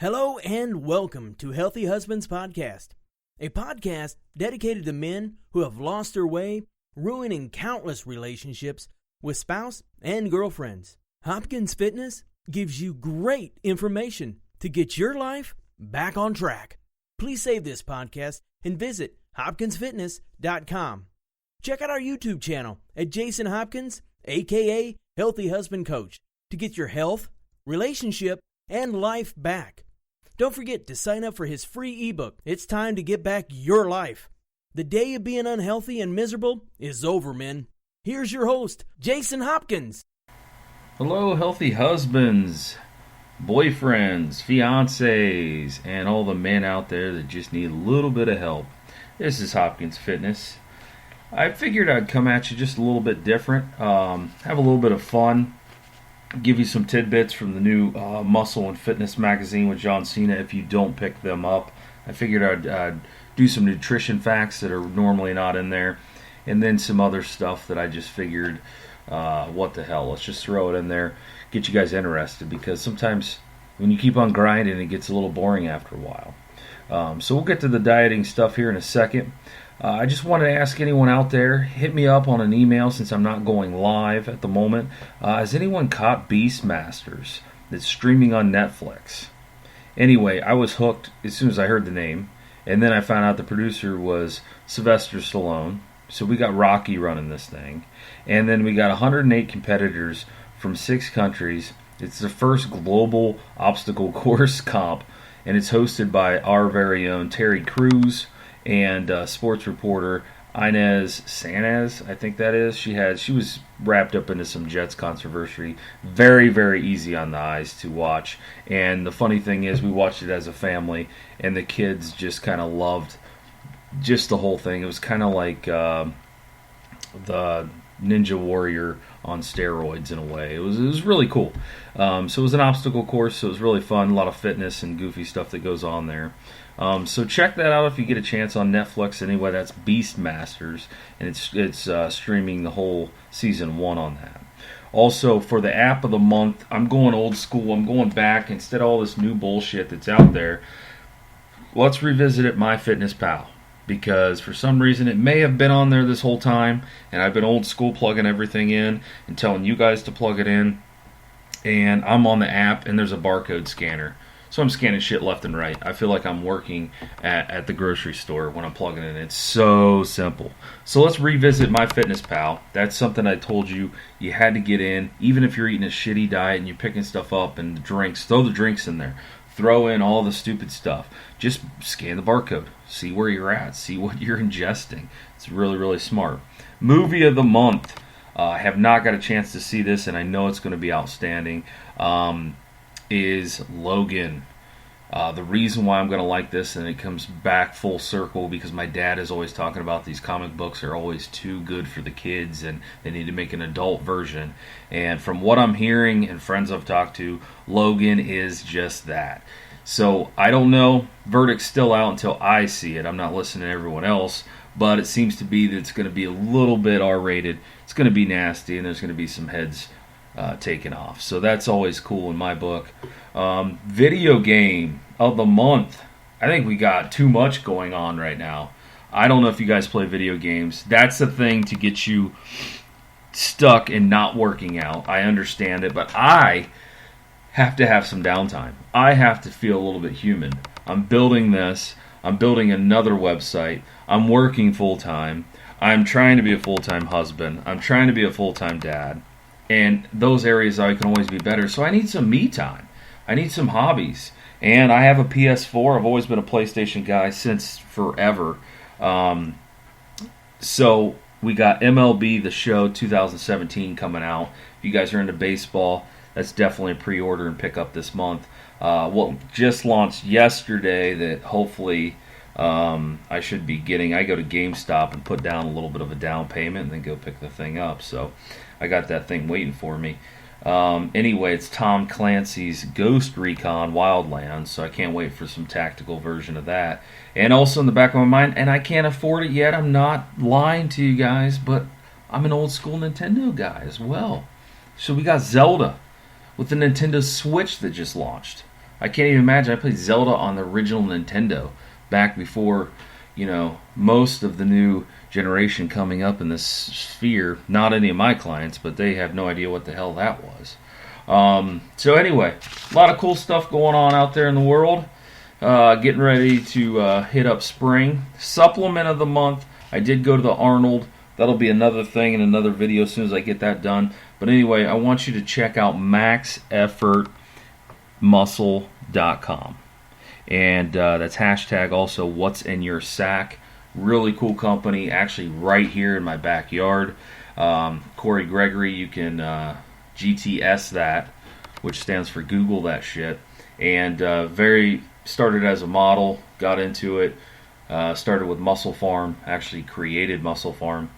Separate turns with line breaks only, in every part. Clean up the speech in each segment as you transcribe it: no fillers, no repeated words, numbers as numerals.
Hello and welcome to Healthy Husbands Podcast, a podcast dedicated to men who have lost their way, ruining countless relationships with spouse and girlfriends. Hopkins Fitness gives you great information to get your life back on track. Please save this podcast and visit hopkinsfitness.com. Check out our YouTube channel at Jason Hopkins, aka Healthy Husband Coach, to get your health, relationship, and life back. Don't forget to sign up for his free ebook, It's Time to Get Back Your Life. The day of being unhealthy and miserable is over, men. Here's your host, Jason Hopkins.
Hello, healthy husbands, boyfriends, fiancés, and all the men out there that just need a little bit of help. This is Hopkins Fitness. I figured I'd come at you just a little bit different, have a little bit of fun, give you some tidbits from the new Muscle and Fitness magazine with John Cena if you don't pick them up. I figured I'd do some nutrition facts that are normally not in there, and then some other stuff that I just figured, what the hell, let's just throw it in there, get you guys interested, because sometimes when you keep on grinding it gets a little boring after a while. So we'll get to the dieting stuff here in a second. I just wanted to ask anyone out there, hit me up on an email since I'm not going live at the moment. Has anyone caught Beastmasters that's streaming on Netflix? Anyway, I was hooked as soon as I heard the name, and then I found out the producer was Sylvester Stallone. So we got Rocky running this thing, and then we got 108 competitors from 6 countries. It's the first global obstacle course comp, and it's hosted by our very own Terry Crews and sports reporter Inez Sanez, I think that is. She was wrapped up into some Jets controversy. Very, very easy on the eyes to watch. And the funny thing is, we watched it as a family, and the kids just kind of loved just the whole thing. It was kind of like the Ninja Warrior on steroids in a way. It was really cool. So it was an obstacle course, so it was really fun. A lot of fitness and goofy stuff that goes on there. So check that out if you get a chance on Netflix. Anyway, that's Beastmasters, and it's streaming the whole season 1 on that. Also, for the app of the month, I'm going old school. I'm going back. Instead of all this new bullshit that's out there, let's revisit it, MyFitnessPal. Because for some reason it may have been on there this whole time, and I've been old school plugging everything in and telling you guys to plug it in. And I'm on the app, and there's a barcode scanner. So I'm scanning shit left and right. I feel like I'm working at the grocery store when I'm plugging in. It's so simple. So let's revisit MyFitnessPal. That's something I told you had to get in. Even if you're eating a shitty diet and you're picking stuff up and the drinks, throw the drinks in there. Throw in all the stupid stuff. Just scan the barcode. See where you're at. See what you're ingesting. It's really, really smart. Movie of the month. I have not got a chance to see this, and I know it's going to be outstanding. Is Logan. The reason why I'm going to like this, and it comes back full circle, because my dad is always talking about these comic books are always too good for the kids and they need to make an adult version. And from what I'm hearing and friends I've talked to, Logan is just that. So I don't know. Verdict's still out until I see it. I'm not listening to everyone else, but it seems to be that it's going to be a little bit R-rated. It's going to be nasty, and there's going to be some heads taken off. So that's always cool in my book. Video game of the month. I think we got too much going on right now. I don't know if you guys play video games. That's the thing to get you stuck and not working out. I understand it, but I have to have some downtime. I have to feel a little bit human. I'm building this. I'm building another website. I'm working full-time. I'm trying to be a full-time husband. I'm trying to be a full-time dad. And those areas I can always be better. So I need some me time. I need some hobbies. And I have a PS4. I've always been a PlayStation guy since forever. So we got MLB The Show 2017 coming out. If you guys are into baseball, that's definitely a pre-order and pick up this month. What just launched yesterday that hopefully I should be getting. I go to GameStop and put down a little bit of a down payment and then go pick the thing up. So I got that thing waiting for me. Anyway, it's Tom Clancy's Ghost Recon Wildlands, so I can't wait for some tactical version of that. And also in the back of my mind, and I can't afford it yet, I'm not lying to you guys, but I'm an old school Nintendo guy as well. So we got Zelda with the Nintendo Switch that just launched. I can't even imagine. I played Zelda on the original Nintendo back before, most of the new generation coming up in this sphere. Not any of my clients, but they have no idea what the hell that was. So anyway, a lot of cool stuff going on out there in the world. Getting ready to hit up spring. Supplement of the month. I did go to the Arnold. That'll be another thing in another video as soon as I get that done. But anyway, I want you to check out maxeffortmuscle.com. And that's hashtag also what's in your sack. Really cool company, actually right here in my backyard. Corey Gregory, you can GTS that, which stands for Google that shit. And started as a model, got into it, started with Muscle Farm, actually created Muscle Farm.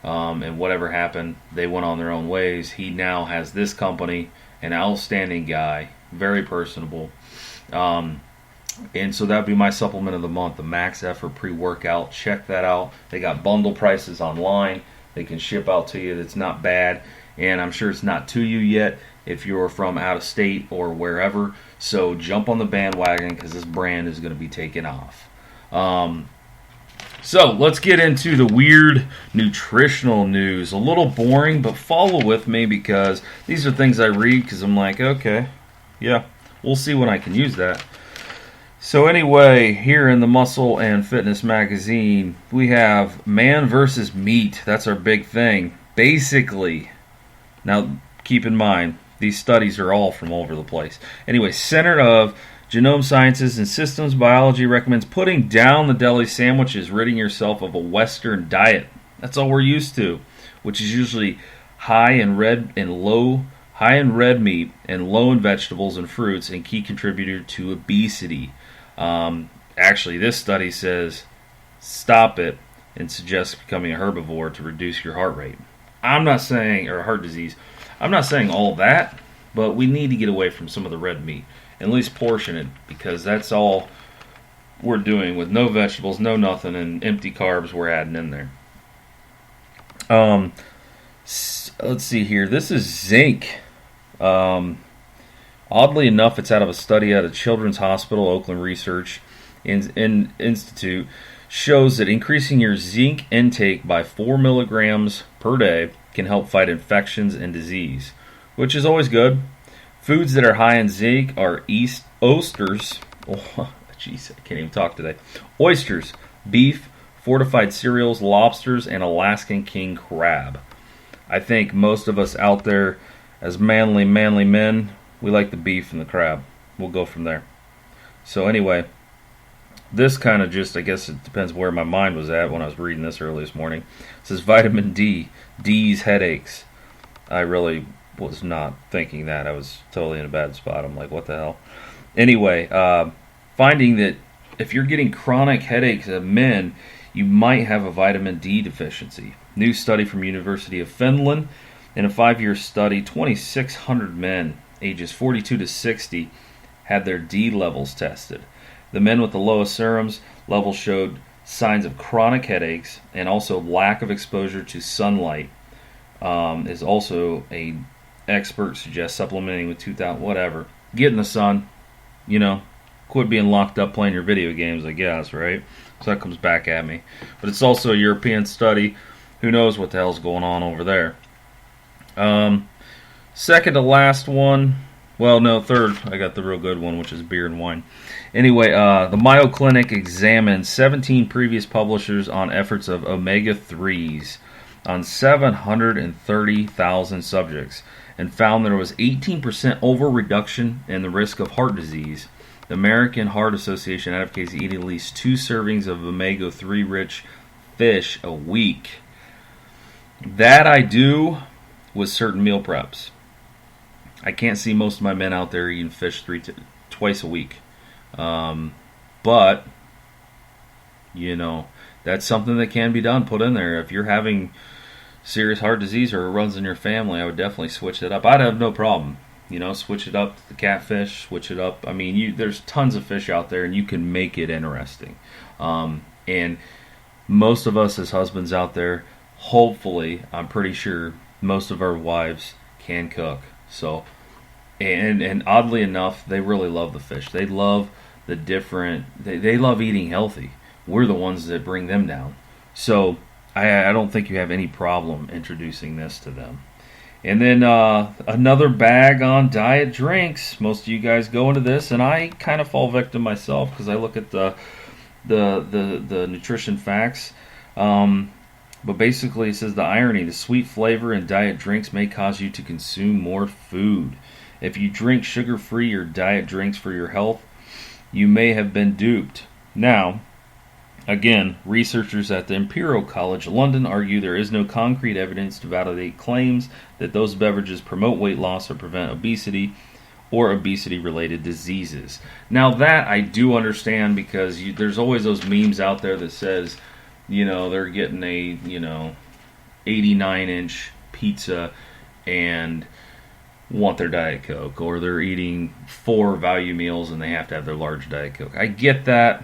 And whatever happened, they went on their own ways. He now has this company, an outstanding guy, very personable. And so that would be my supplement of the month, the Max Effort Pre-Workout. Check that out. They got bundle prices online. They can ship out to you. It's not bad. And I'm sure it's not to you yet if you're from out of state or wherever. So jump on the bandwagon because this brand is going to be taking off. So let's get into the weird nutritional news. A little boring, but follow with me because these are things I read because I'm like, okay, yeah, we'll see when I can use that. So anyway, here in the Muscle and Fitness magazine, we have man versus meat. That's our big thing. Basically, now keep in mind, these studies are all from all over the place. Anyway, Center of Genome Sciences and Systems Biology recommends putting down the deli sandwiches, ridding yourself of a Western diet. That's all we're used to, which is usually high in red meat and low in vegetables and fruits, and key contributor to obesity. Actually, this study says stop it and suggests becoming a herbivore to reduce your heart rate. Or heart disease. I'm not saying all that, but we need to get away from some of the red meat. At least portion it, because that's all we're doing with no vegetables, no nothing, and empty carbs we're adding in there. Let's see here. This is zinc. Oddly enough, it's out of a study at a Children's Hospital, Oakland Research Institute, shows that increasing your zinc intake by 4 milligrams per day can help fight infections and disease, which is always good. Foods that are high in zinc are oysters. Oh, jeez, I can't even talk today. Oysters, beef, fortified cereals, lobsters, and Alaskan king crab. I think most of us out there, as manly men, we like the beef and the crab. We'll go from there. So anyway, this kind of just, I guess it depends where my mind was at when I was reading this early this morning. It says vitamin D, D's headaches. I really was not thinking that. I was totally in a bad spot. I'm like, what the hell? Anyway, finding that if you're getting chronic headaches as men, you might have a vitamin D deficiency. New study from University of Finland. In a 5-year study, 2,600 men ages 42 to 60 had their D levels tested. The men with the lowest serums levels showed signs of chronic headaches and also lack of exposure to sunlight. Is also a expert suggests supplementing with 2,000 whatever. Get in the sun, quit being locked up playing your video games, I guess, right? So that comes back at me. But it's also a European study. Who knows what the hell's going on over there? Second to last one. Well, no, third. I got the real good one, which is beer and wine. Anyway, the Mayo Clinic examined 17 previous publishers on efforts of omega-3s on 730,000 subjects and found there was 18% over reduction in the risk of heart disease. The American Heart Association advocates eating at least 2 servings of omega-3 rich fish a week. That I do with certain meal preps. I can't see most of my men out there eating fish twice a week. But, that's something that can be done, put in there. If you're having serious heart disease or it runs in your family, I would definitely switch it up. I'd have no problem. Switch it up to the catfish, switch it up. I mean, there's tons of fish out there, and you can make it interesting. And most of us as husbands out there, hopefully, I'm pretty sure most of our wives can cook. So And oddly enough, they really love the fish. They love the different. They love eating healthy. We're the ones that bring them down. So I don't think you have any problem introducing this to them. And then another bag on diet drinks. Most of you guys go into this, and I kind of fall victim myself because I look at the nutrition facts. But basically, it says the irony: the sweet flavor in diet drinks may cause you to consume more food. If you drink sugar-free or diet drinks for your health, you may have been duped. Now, again, researchers at the Imperial College London argue there is no concrete evidence to validate claims that those beverages promote weight loss or prevent obesity or obesity-related diseases. Now that I do understand, because there's always those memes out there that says, they're getting a, 89-inch pizza and want their Diet Coke, or they're eating 4 value meals and they have to have their large Diet Coke. I get that.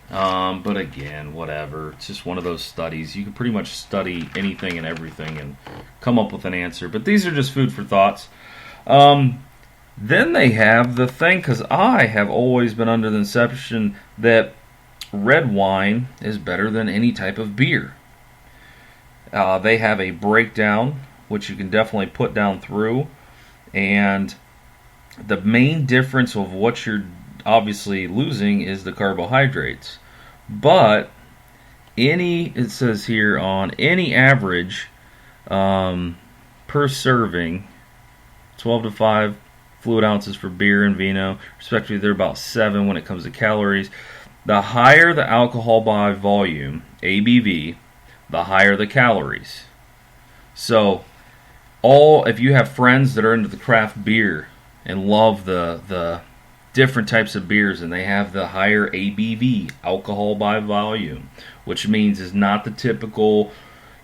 But again, whatever. It's just one of those studies. You can pretty much study anything and everything and come up with an answer. But these are just food for thoughts. Then they have the thing, because I have always been under the conception that red wine is better than any type of beer. They have a breakdown, which you can definitely put down through. And the main difference of what you're obviously losing is the carbohydrates. But it says here, on any average per serving, 12 to 5 fluid ounces for beer and vino, respectively, they're about 7 when it comes to calories. The higher the alcohol by volume, ABV, the higher the calories. So, if you have friends that are into the craft beer and love the different types of beers, and they have the higher ABV, alcohol by volume, which means is not the typical,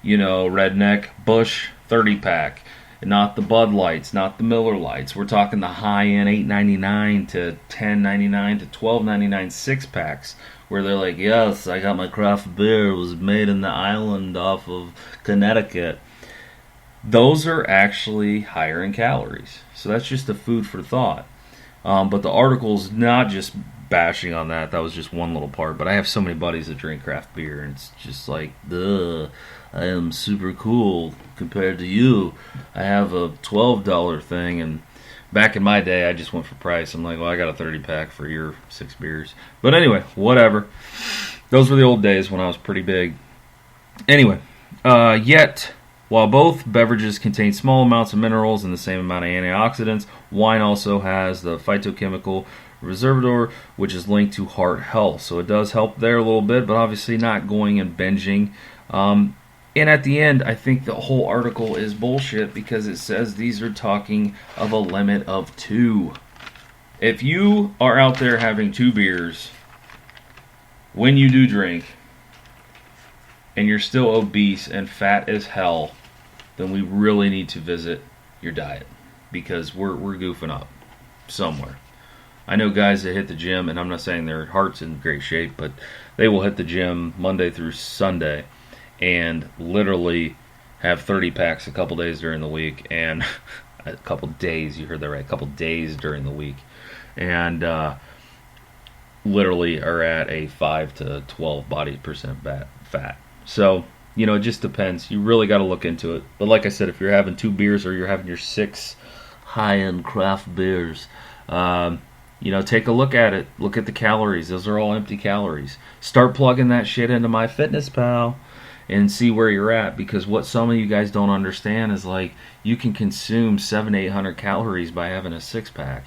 redneck Busch 30-pack, not the Bud Lights, not the Miller Lights. We're talking the high-end $8.99 to $10.99 to $12.99 six-packs, where they're like, yes, I got my craft beer. It was made in the island off of Connecticut. Those are actually higher in calories. So that's just a food for thought. But the article's not just bashing on that. That was just one little part. But I have so many buddies that drink craft beer, and it's just like, duh, I am super cool compared to you. I have a $12 thing, and back in my day, I just went for price. I'm like, well, I got a 30-pack for your 6 beers. But anyway, whatever. Those were the old days when I was pretty big. Anyway, yet, while both beverages contain small amounts of minerals and the same amount of antioxidants, wine also has the phytochemical resveratrol, which is linked to heart health. So it does help there a little bit, but obviously not going and binging. And at the end, I think the whole article is bullshit, because it says these are talking of a limit of 2. If you are out there having 2 beers when you do drink, and you're still obese and fat as hell, then we really need to visit your diet, because we're goofing up somewhere. I know guys that hit the gym, and I'm not saying their heart's in great shape, but they will hit the gym Monday through Sunday and literally have 30 packs a couple days during the week, and a couple days, you heard that right, a couple days during the week, and literally are at a 5 to 12 body percent fat. So, it just depends. You really got to look into it. But like I said, if you're having 2 beers or you're having your 6 high-end craft beers, take a look at it. Look at the calories. Those are all empty calories. Start plugging that shit into MyFitnessPal and see where you're at, because what some of you guys don't understand is, like, you can consume 700-800 calories by having a 6-pack.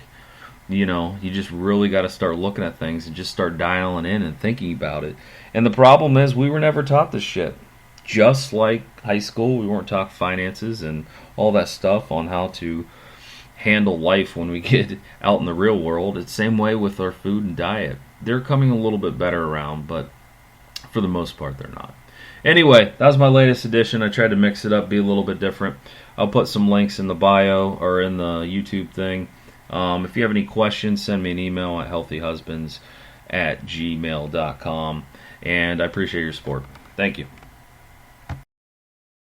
You just really got to start looking at things and just start dialing in and thinking about it. And the problem is, we were never taught this shit. Just like high school, we weren't taught finances and all that stuff on how to handle life when we get out in the real world. It's the same way with our food and diet. They're coming a little bit better around, but for the most part, they're not. Anyway, that was my latest edition. I tried to mix it up, be a little bit different. I'll put some links in the bio or in the YouTube thing. If you have any questions, send me an email at healthyhusbands@gmail.com. And I appreciate your support. Thank you.